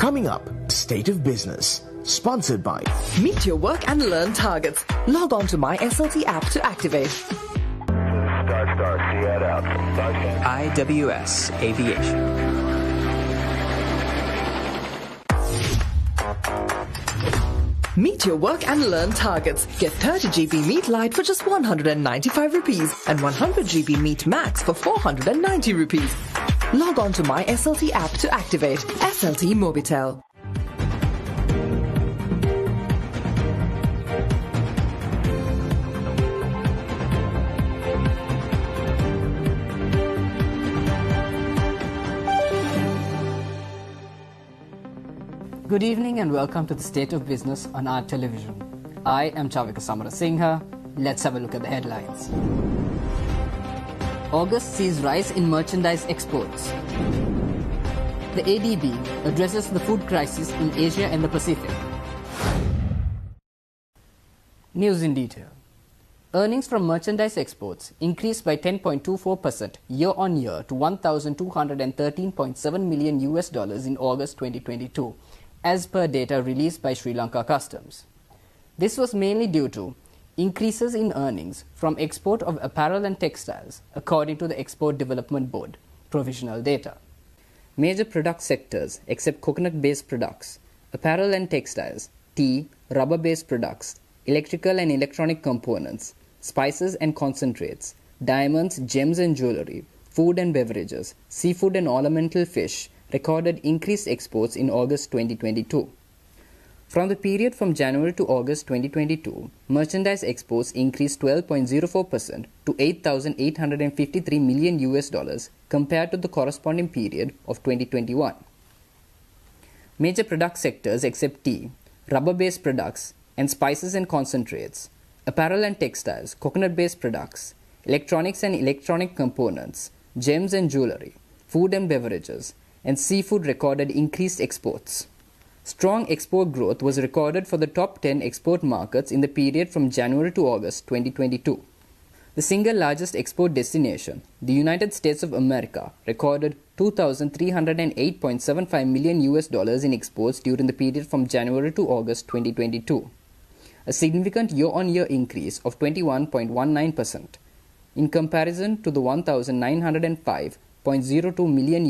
Coming up, State of Business, sponsored by Meet your work and learn targets. Log on to my SLT app to activate. IWS Aviation. Meet your work and learn targets. Get 30 GB Meet Lite for just 195 rupees and 100 GB Meet Max for 490 rupees. Log on to my SLT app to activate. SLT Mobitel. Good evening and welcome to the State of Business on our television. I am Chavika Samarasinghe. Let's have a look at the headlines. August sees rise in merchandise exports. The ADB addresses the food crisis in Asia and the Pacific. News in detail. Earnings from merchandise exports increased by 10.24% year-on-year to $1,213.7 million in August 2022. As per data released by Sri Lanka Customs. This was mainly due to increases in earnings from export of apparel and textiles, according to the Export Development Board, provisional data. Major product sectors except coconut-based products, apparel and textiles, tea, rubber-based products, electrical and electronic components, spices and concentrates, diamonds, gems and jewelry, food and beverages, seafood and ornamental fish, recorded increased exports in August 2022. From the period from January to August 2022, merchandise exports increased 12.04% to $8,853 million compared to the corresponding period of 2021. Major product sectors except tea, rubber-based products, and spices and concentrates, apparel and textiles, coconut-based products, electronics and electronic components, gems and jewelry, food and beverages, and seafood recorded increased exports. Strong export growth was recorded for the top 10 export markets in the period from January to August 2022. The single largest export destination, the United States of America, recorded $2,308.75 million in exports during the period from January to August 2022, a significant year-on-year increase of 21.19% in comparison to the $1,905.02 million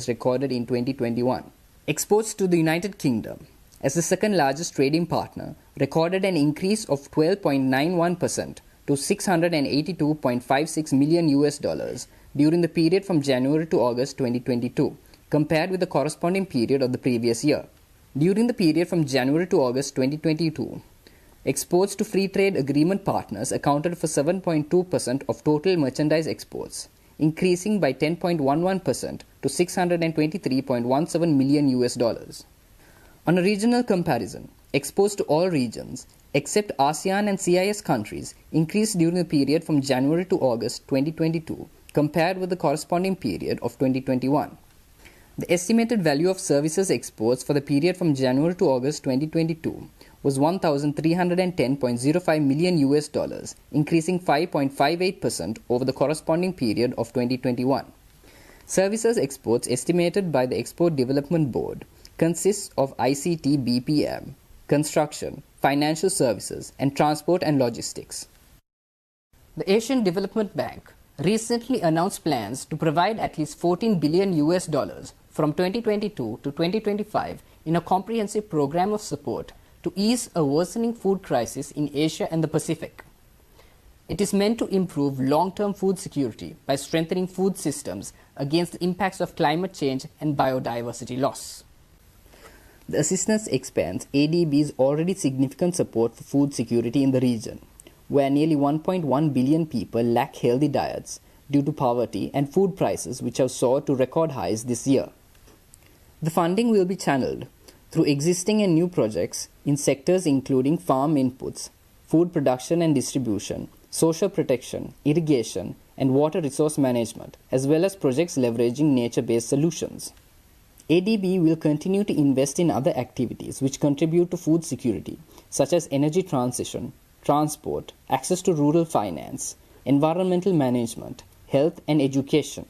recorded in 2021. Exports to the United Kingdom, as the second largest trading partner, recorded an increase of 12.91% to $682.56 million during the period from January to August 2022, compared with the corresponding period of the previous year. During the period from January to August 2022, exports to free trade agreement partners accounted for 7.2% of total merchandise exports, increasing by 10.11% to $623.17 million. On a regional comparison, exports to all regions, except ASEAN and CIS countries, increased during the period from January to August 2022, compared with the corresponding period of 2021. The estimated value of services exports for the period from January to August 2022 was $1,310.05 million, increasing 5.58% over the corresponding period of 2021. Services exports estimated by the Export Development Board consists of ICT BPM, construction, financial services, and transport and logistics. The Asian Development Bank recently announced plans to provide at least $14 billion from 2022 to 2025 in a comprehensive program of support to ease a worsening food crisis in Asia and the Pacific. It is meant to improve long-term food security by strengthening food systems against the impacts of climate change and biodiversity loss. The assistance expands ADB's already significant support for food security in the region, where nearly 1.1 billion people lack healthy diets due to poverty and food prices which have soared to record highs this year. The funding will be channeled through existing and new projects in sectors including farm inputs, food production and distribution, social protection, irrigation, and water resource management, as well as projects leveraging nature-based solutions. ADB will continue to invest in other activities which contribute to food security, such as energy transition, transport, access to rural finance, environmental management, health and education.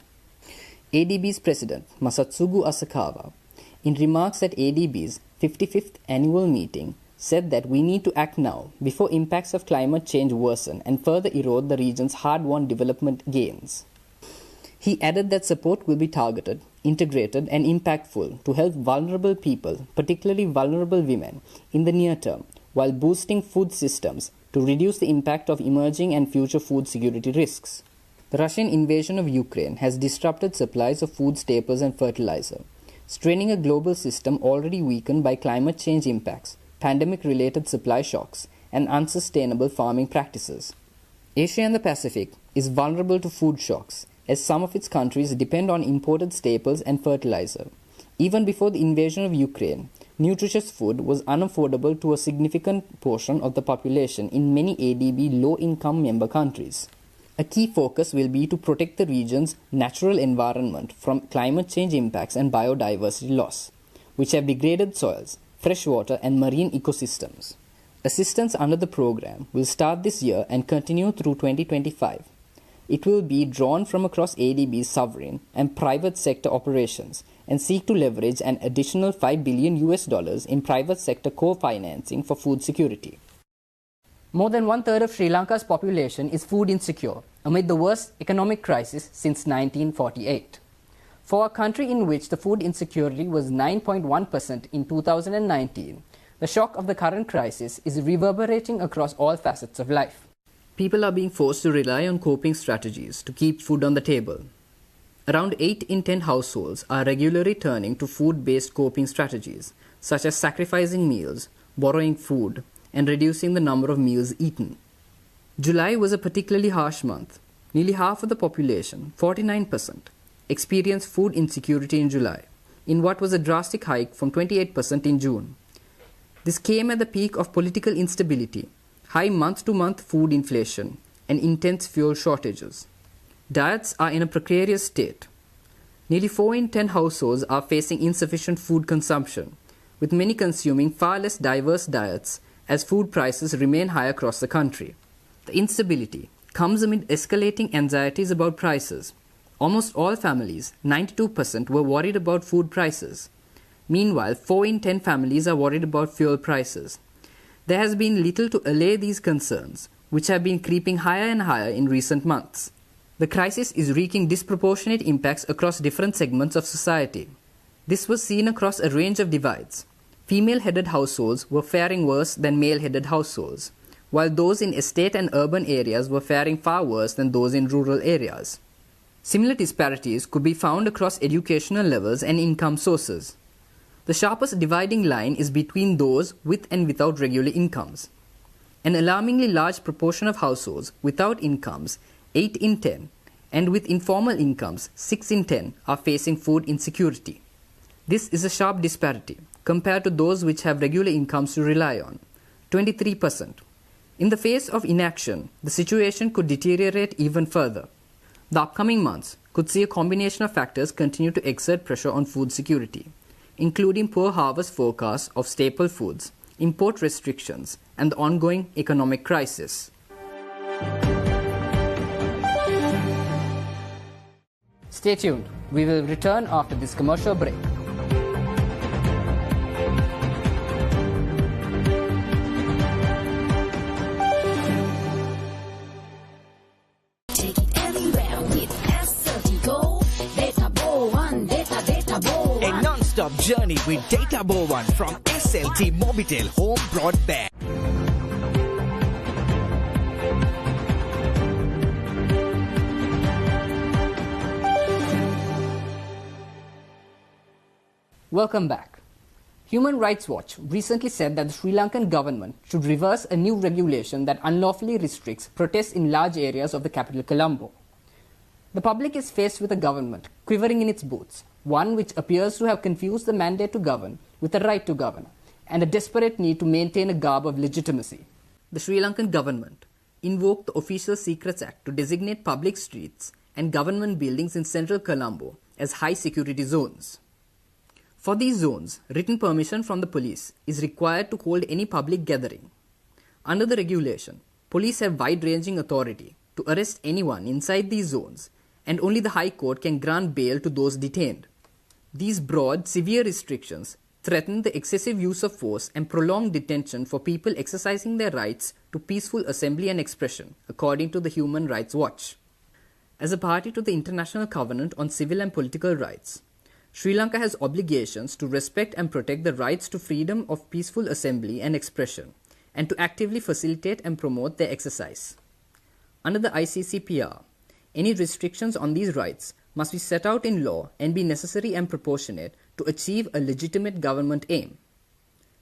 ADB's president, Masatsugu Asakawa, in remarks at ADB's 55th annual meeting, said that we need to act now before impacts of climate change worsen and further erode the region's hard-won development gains. He added that support will be targeted, integrated and impactful to help vulnerable people, particularly vulnerable women, in the near term, while boosting food systems to reduce the impact of emerging and future food security risks. The Russian invasion of Ukraine has disrupted supplies of food staples and fertilizer, straining a global system already weakened by climate change impacts, pandemic-related supply shocks, and unsustainable farming practices. Asia and the Pacific is vulnerable to food shocks, as some of its countries depend on imported staples and fertilizer. Even before the invasion of Ukraine, nutritious food was unaffordable to a significant portion of the population in many ADB low-income member countries. A key focus will be to protect the region's natural environment from climate change impacts and biodiversity loss, which have degraded soils, freshwater and marine ecosystems. Assistance under the program will start this year and continue through 2025. It will be drawn from across ADB's sovereign and private sector operations and seek to leverage an additional $5 billion in private sector co-financing for food security. More than one-third of Sri Lanka's population is food insecure amid the worst economic crisis since 1948. For a country in which the food insecurity was 9.1% in 2019, the shock of the current crisis is reverberating across all facets of life. People are being forced to rely on coping strategies to keep food on the table. Around 8 in 10 households are regularly turning to food-based coping strategies, such as sacrificing meals, borrowing food, and reducing the number of meals eaten. July was a particularly harsh month. Nearly half of the population, 49%, experienced food insecurity in July, in what was a drastic hike from 28% in June. This came at the peak of political instability, high month-to-month food inflation, and intense fuel shortages. Diets are in a precarious state. Nearly 4 in 10 households are facing insufficient food consumption, with many consuming far less diverse diets as food prices remain high across the country. The instability comes amid escalating anxieties about prices. Almost all families, 92%, were worried about food prices. Meanwhile, 4 in 10 families are worried about fuel prices. There has been little to allay these concerns, which have been creeping higher and higher in recent months. The crisis is wreaking disproportionate impacts across different segments of society. This was seen across a range of divides. Female-headed households were faring worse than male-headed households, while those in estate and urban areas were faring far worse than those in rural areas. Similar disparities could be found across educational levels and income sources. The sharpest dividing line is between those with and without regular incomes. An alarmingly large proportion of households without incomes, 8 in 10, and with informal incomes, 6 in 10, are facing food insecurity. This is a sharp disparity compared to those which have regular incomes to rely on, 23%. In the face of inaction, the situation could deteriorate even further. The upcoming months could see a combination of factors continue to exert pressure on food security, including poor harvest forecasts of staple foods, import restrictions, and the ongoing economic crisis. Stay tuned. We will return after this commercial break. A non-stop journey with Data Bo 1 from SLT Mobitel Home Broadband. Welcome back. Human Rights Watch recently said that the Sri Lankan government should reverse a new regulation that unlawfully restricts protests in large areas of the capital Colombo. The public is faced with a government quivering in its boots, one which appears to have confused the mandate to govern with the right to govern, and a desperate need to maintain a garb of legitimacy. The Sri Lankan government invoked the Official Secrets Act to designate public streets and government buildings in central Colombo as high security zones. For these zones, written permission from the police is required to hold any public gathering. Under the regulation, police have wide-ranging authority to arrest anyone inside these zones, and only the High Court can grant bail to those detained. These broad, severe restrictions threaten the excessive use of force and prolonged detention for people exercising their rights to peaceful assembly and expression, according to the Human Rights Watch. As a party to the International Covenant on Civil and Political Rights, Sri Lanka has obligations to respect and protect the rights to freedom of peaceful assembly and expression, and to actively facilitate and promote their exercise. Under the ICCPR, any restrictions on these rights must be set out in law and be necessary and proportionate to achieve a legitimate government aim.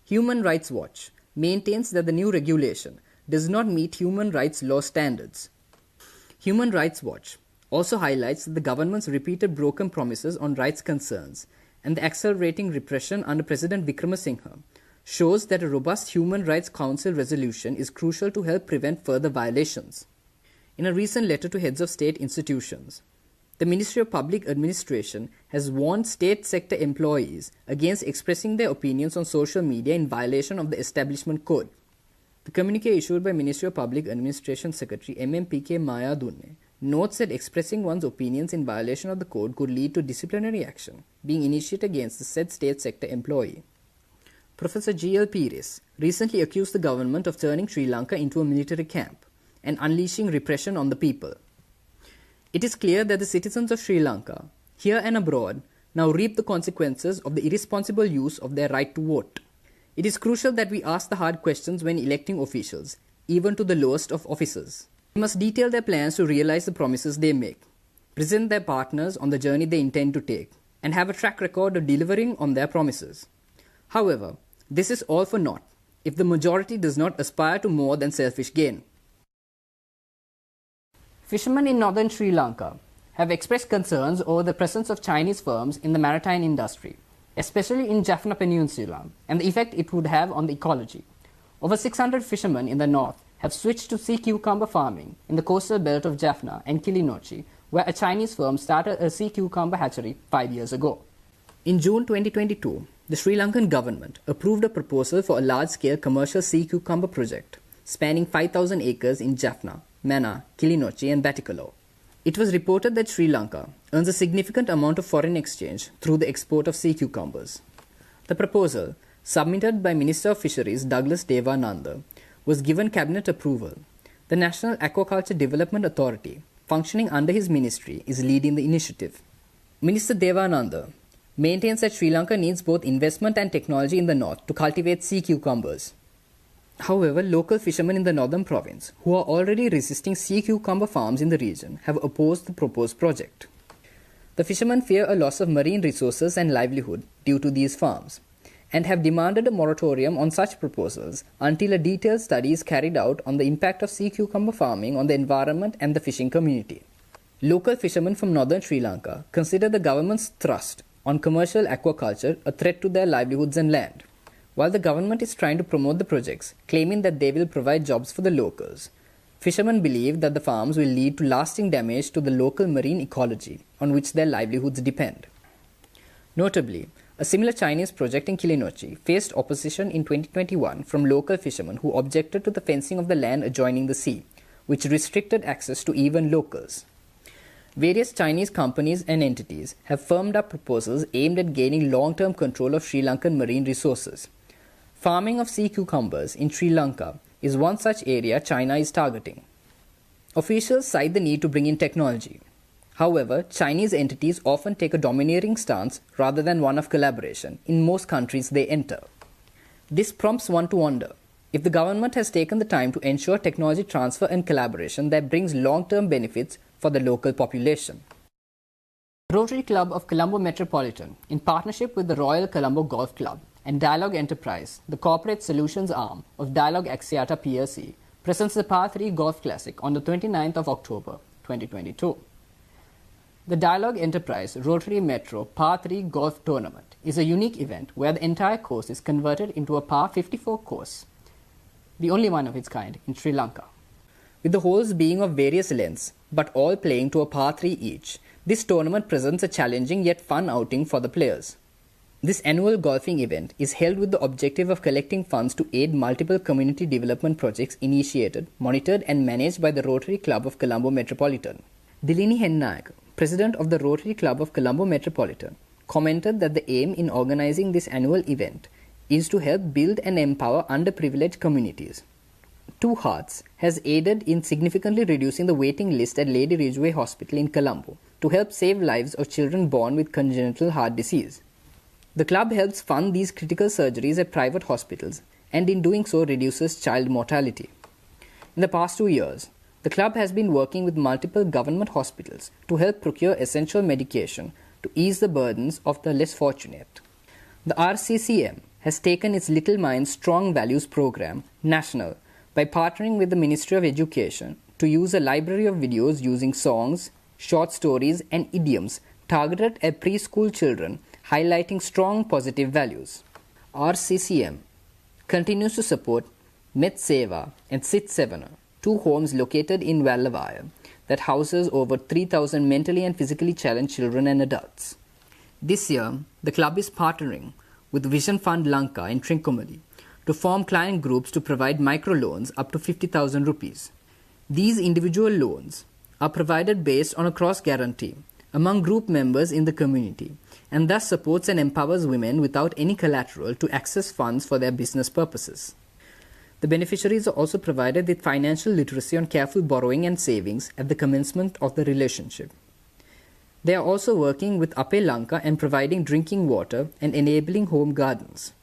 Human Rights Watch maintains that the new regulation does not meet human rights law standards. Human Rights Watch also highlights that the government's repeated broken promises on rights concerns and the accelerating repression under President Wickremesinghe shows that a robust Human Rights Council resolution is crucial to help prevent further violations. In a recent letter to heads of state institutions, the Ministry of Public Administration has warned state sector employees against expressing their opinions on social media in violation of the Establishment Code. The communique issued by Ministry of Public Administration Secretary MMPK Maya Dunne notes that expressing one's opinions in violation of the code could lead to disciplinary action being initiated against the said state sector employee. Professor G.L. Pires recently accused the government of turning Sri Lanka into a military camp and unleashing repression on the people. It is clear that the citizens of Sri Lanka, here and abroad, now reap the consequences of the irresponsible use of their right to vote. It is crucial that we ask the hard questions when electing officials, even to the lowest of officers. They must detail their plans to realize the promises they make, present their partners on the journey they intend to take, and have a track record of delivering on their promises. However, this is all for naught if the majority does not aspire to more than selfish gain. Fishermen in northern Sri Lanka have expressed concerns over the presence of Chinese firms in the maritime industry, especially in Jaffna Peninsula, and the effect it would have on the ecology. Over 600 fishermen in the north have switched to sea cucumber farming in the coastal belt of Jaffna and Kilinochchi, where a Chinese firm started a sea cucumber hatchery 5 years ago. In June 2022, the Sri Lankan government approved a proposal for a large-scale commercial sea cucumber project spanning 5,000 acres in Jaffna, Mana, Kilinochchi and Batticaloa. It was reported that Sri Lanka earns a significant amount of foreign exchange through the export of sea cucumbers. The proposal, submitted by Minister of Fisheries Douglas Devananda, was given cabinet approval. The National Aquaculture Development Authority, functioning under his ministry, is leading the initiative. Minister Devananda maintains that Sri Lanka needs both investment and technology in the north to cultivate sea cucumbers. However, local fishermen in the northern province, who are already resisting sea cucumber farms in the region, have opposed the proposed project. The fishermen fear a loss of marine resources and livelihood due to these farms, and have demanded a moratorium on such proposals until a detailed study is carried out on the impact of sea cucumber farming on the environment and the fishing community. Local fishermen from northern Sri Lanka consider the government's thrust on commercial aquaculture a threat to their livelihoods and land. While the government is trying to promote the projects, claiming that they will provide jobs for the locals, fishermen believe that the farms will lead to lasting damage to the local marine ecology on which their livelihoods depend. Notably, a similar Chinese project in Kilinochchi faced opposition in 2021 from local fishermen who objected to the fencing of the land adjoining the sea, which restricted access to even locals. Various Chinese companies and entities have firmed up proposals aimed at gaining long-term control of Sri Lankan marine resources. Farming of sea cucumbers in Sri Lanka is one such area China is targeting. Officials cite the need to bring in technology. However, Chinese entities often take a domineering stance rather than one of collaboration in most countries they enter. This prompts one to wonder if the government has taken the time to ensure technology transfer and collaboration that brings long-term benefits for the local population. Rotary Club of Colombo Metropolitan, in partnership with the Royal Colombo Golf Club and Dialogue Enterprise, the corporate solutions arm of Dialogue Axiata PLC, presents the Par 3 Golf Classic on the 29th of October 2022. The Dialogue Enterprise Rotary Metro Par 3 Golf Tournament is a unique event where the entire course is converted into a Par 54 course, the only one of its kind in Sri Lanka. With the holes being of various lengths, but all playing to a Par 3 each, this tournament presents a challenging yet fun outing for the players. This annual golfing event is held with the objective of collecting funds to aid multiple community development projects initiated, monitored and managed by the Rotary Club of Colombo Metropolitan. Dilini Hennayaka, President of the Rotary Club of Colombo Metropolitan, commented that the aim in organizing this annual event is to help build and empower underprivileged communities. Two Hearts has aided in significantly reducing the waiting list at Lady Ridgeway Hospital in Colombo to help save lives of children born with congenital heart disease. The club helps fund these critical surgeries at private hospitals and in doing so reduces child mortality. In the past 2 years, the club has been working with multiple government hospitals to help procure essential medication to ease the burdens of the less fortunate. The RCCM has taken its Little Minds Strong Values program national by partnering with the Ministry of Education to use a library of videos using songs, short stories and idioms targeted at preschool children highlighting strong positive values. RCCM continues to support Met Seva and Sit Sevana, two homes located in Wallavaya that houses over 3,000 mentally and physically challenged children and adults. This year, the club is partnering with Vision Fund Lanka in Trincomalee to form client groups to provide microloans up to 50,000 rupees. These individual loans are provided based on a cross guarantee among group members in the community and thus supports and empowers women without any collateral to access funds for their business purposes. The beneficiaries are also provided with financial literacy on careful borrowing and savings at the commencement of the relationship. They are also working with Ape Lanka and providing drinking water and enabling home gardens.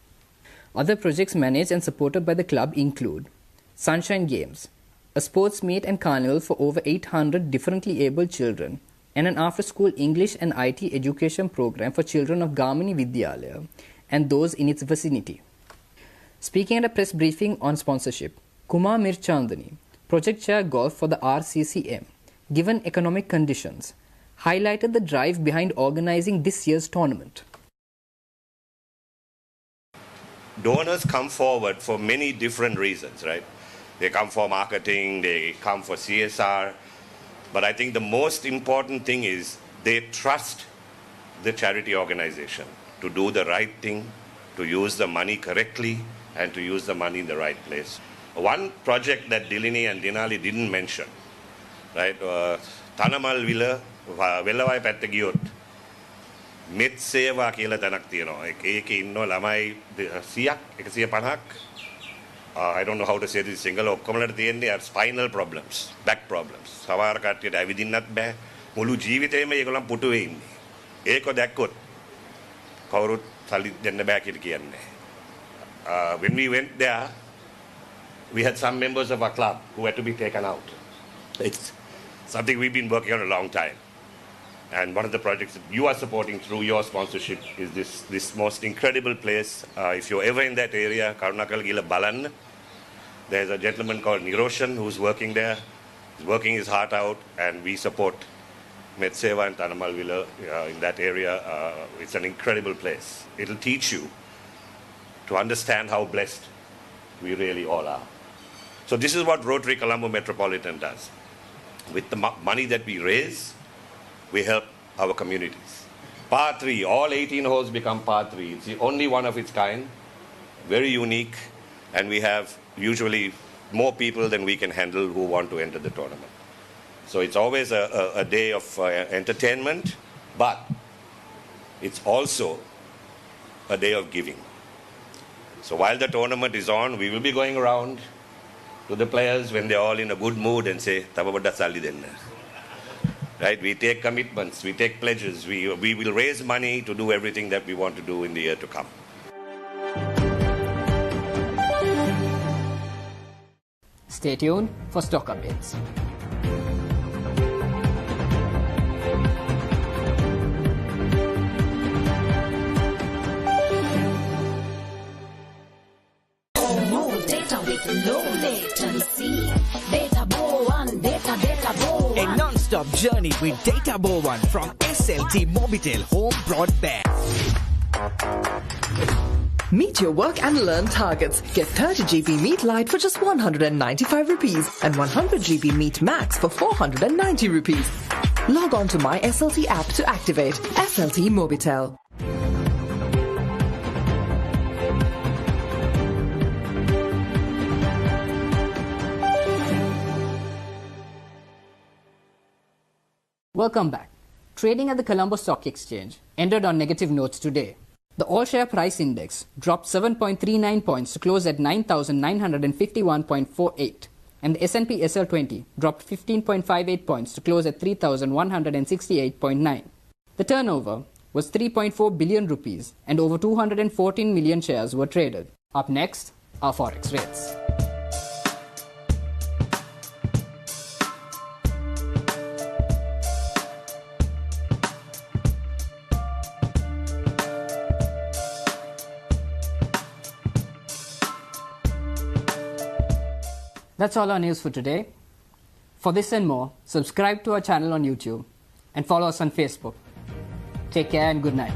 Other projects managed and supported by the club include Sunshine Games, a sports meet and carnival for over 800 differently abled children, and an after-school English and IT education program for children of Gamini Vidyalaya and those in its vicinity. Speaking at a press briefing on sponsorship, Kumar Mirchandani, Project Chair Golf for the RCCM, given economic conditions, highlighted the drive behind organizing this year's tournament. Donors come forward for many different reasons, right? They come for marketing, they come for CSR, but I think the most important thing is they trust the charity organization to do the right thing, to use the money correctly, and to use the money in the right place. One project that Dilini and Dinali didn't mention, right? Tanamal Villa, Vellavai පැත්ත ගියොත් මෙත් සේවා කියලා තැනක් තියෙනවා. ඒකේ ඉන්නවා ළමයි 100ක් 150ක්. I don't know how to say this single ඔක්කොමලට තියෙන්නේ spinal problems, back problems. සමහර කට්ටියට ඇවිදින්නත් බෑ. මුළු ජීවිතේම ඒගොල්ලන් පුටුවේ ඉන්නේ. ඒක දැක්කොත් කවුරුත් සල්ලි දෙන්න බෑ කියලා කියන්නේ. When we went there, we had some members of our club who had to be taken out. It's something we've been working on a long time. And one of the projects that you are supporting through your sponsorship is this most incredible place. If you're ever in that area, Karunakal Gila Balan, there's a gentleman called Niroshan who's working there. He's working his heart out, and we support Metseva and Tanamal Villa in that area. It's an incredible place. It'll teach you to understand how blessed we really all are. So this is what Rotary Colombo Metropolitan does. With the money that we raise, we help our communities. Par 3, all 18 holes become Par 3. It's the only one of its kind, very unique, and we have usually more people than we can handle who want to enter the tournament. So it's always a day of entertainment, but it's also a day of giving. So while the tournament is on, we will be going around to the players when they're all in a good mood and say, "Tababada sali denna." Right? We take commitments, we take pledges, we will raise money to do everything that we want to do in the year to come. Stay tuned for stock updates. More data with low latency. Data Bo 1, data Bo 1. A non-stop journey with Data Bo 1 from SLT Mobitel Home Broadband. Meet your work and learn targets. Get 30 GB Meet Lite for just 195 rupees and 100 GB Meet Max for 490 rupees. Log on to my SLT app to activate. SLT Mobitel. Welcome back. Trading at the Colombo Stock Exchange ended on negative notes today. The all-share price index dropped 7.39 points to close at 9,951.48, and the S&P SL20 dropped 15.58 points to close at 3,168.9. The turnover was 3.4 billion rupees, and over 214 million shares were traded. Up next, our forex rates. That's all our news for today. For this and more, subscribe to our channel on YouTube and follow us on Facebook. Take care and good night.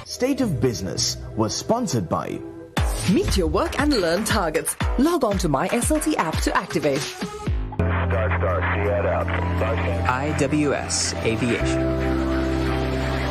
State of Business was sponsored by Meet your work and learn targets. Log on to my SLT app to activate. IWS Aviation.